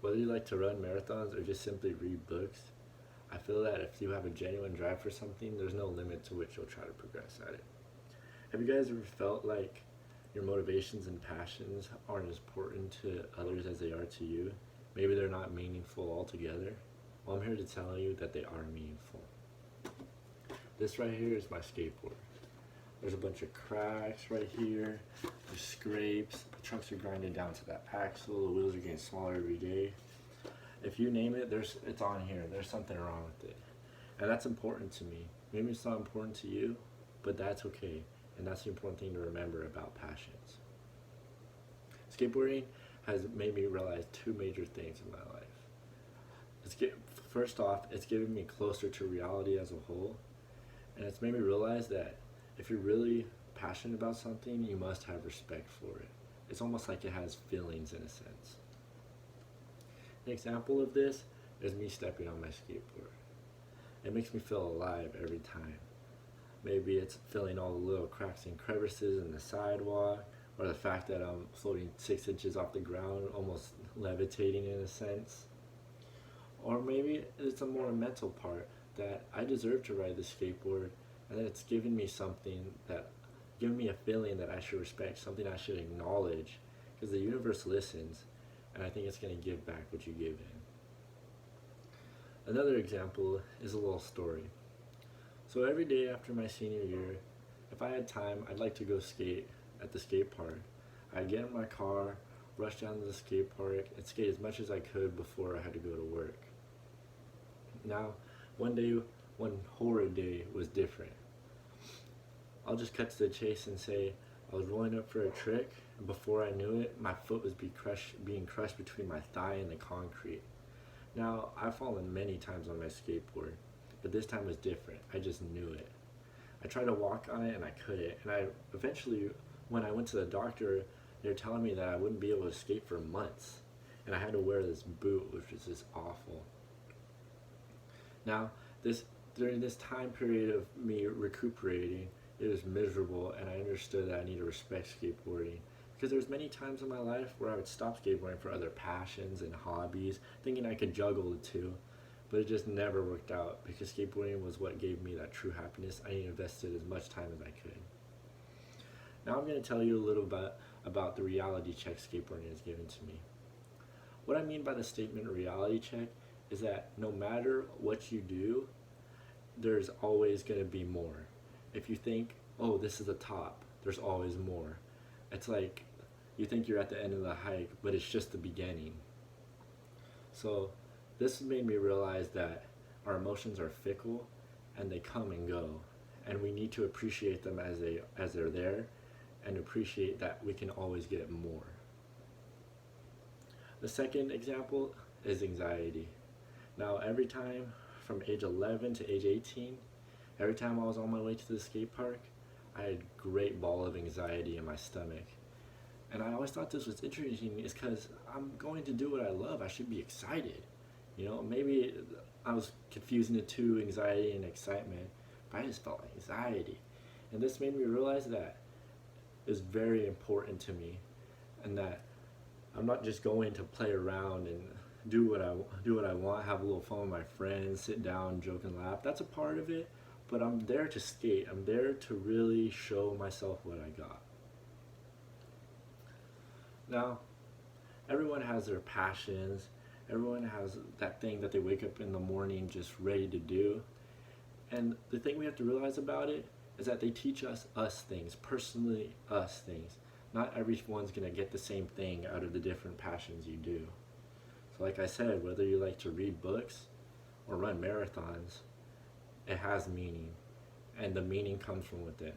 Whether you like to run marathons or just simply read books, I feel that if you have a genuine drive for something, there's no limit to which you'll try to progress at it. Have you guys ever felt like your motivations and passions aren't as important to others as they are to you? Maybe they're not meaningful altogether? Well, I'm here to tell you that they are meaningful. This right here is my skateboard. There's a bunch of cracks right here, there's scrapes, the trucks are grinding down to that axle, the wheels are getting smaller every day. If you name it, it's on here. There's something wrong with it. And that's important to me. Maybe it's not important to you, but that's okay. And that's the important thing to remember about passions. Skateboarding has made me realize two major things in my life. First off, it's given me closer to reality as a whole. And it's made me realize that if you're really passionate about something, you must have respect for it. It's almost like it has feelings in a sense. An example of this is me stepping on my skateboard. It makes me feel alive every time. Maybe it's filling all the little cracks and crevices in the sidewalk, or the fact that I'm floating 6 inches off the ground, almost levitating in a sense. Or maybe it's a more mental part that I deserve to ride the skateboard, and that it's giving me a feeling that I should respect, something I should acknowledge, because the universe listens, and I think it's going to give back what you give in. Another example is a little story. So every day after my senior year, if I had time, I'd like to go skate at the skate park. I'd get in my car, rush down to the skate park, and skate as much as I could before I had to go to work. Now, one horrid day was different. I'll just cut to the chase and say I was rolling up for a trick, and before I knew it, my foot was being crushed between my thigh and the concrete. Now, I've fallen many times on my skateboard, but this time was different. I just knew it. I tried to walk on it and I couldn't, and I eventually, when I went to the doctor, they were telling me that I wouldn't be able to skate for months, and I had to wear this boot, which was just awful. Now, during this time period of me recuperating, it was miserable, and I understood that I need to respect skateboarding, because there was many times in my life where I would stop skateboarding for other passions and hobbies, thinking I could juggle the two, but it just never worked out, because skateboarding was what gave me that true happiness. I invested as much time as I could. Now I'm going to tell you a little bit about the reality check skateboarding has given to me. What I mean by the statement reality check is that no matter what you do, there's always going to be more. If you think, oh, this is the top, there's always more. It's like you think you're at the end of the hike, but it's just the beginning. So this made me realize that our emotions are fickle and they come and go, and we need to appreciate them as they're there, and appreciate that we can always get more. The second example is anxiety. Now, every time from age 11 to age 18, every time I was on my way to the skate park, I had a great ball of anxiety in my stomach. And I always thought this was interesting, is because I'm going to do what I love. I should be excited. Maybe I was confusing the two, anxiety and excitement, but I just felt anxiety. And this made me realize that it's very important to me, and that I'm not just going to play around and do what I want, have a little fun with my friends, sit down, joke and laugh. That's a part of it, but I'm there to skate. I'm there to really show myself what I got. Now, everyone has their passions. Everyone has that thing that they wake up in the morning just ready to do. And the thing we have to realize about it is that they teach us things, personally us things. Not everyone's going to get the same thing out of the different passions you do. So like I said, whether you like to read books or run marathons, it has meaning, and the meaning comes from within.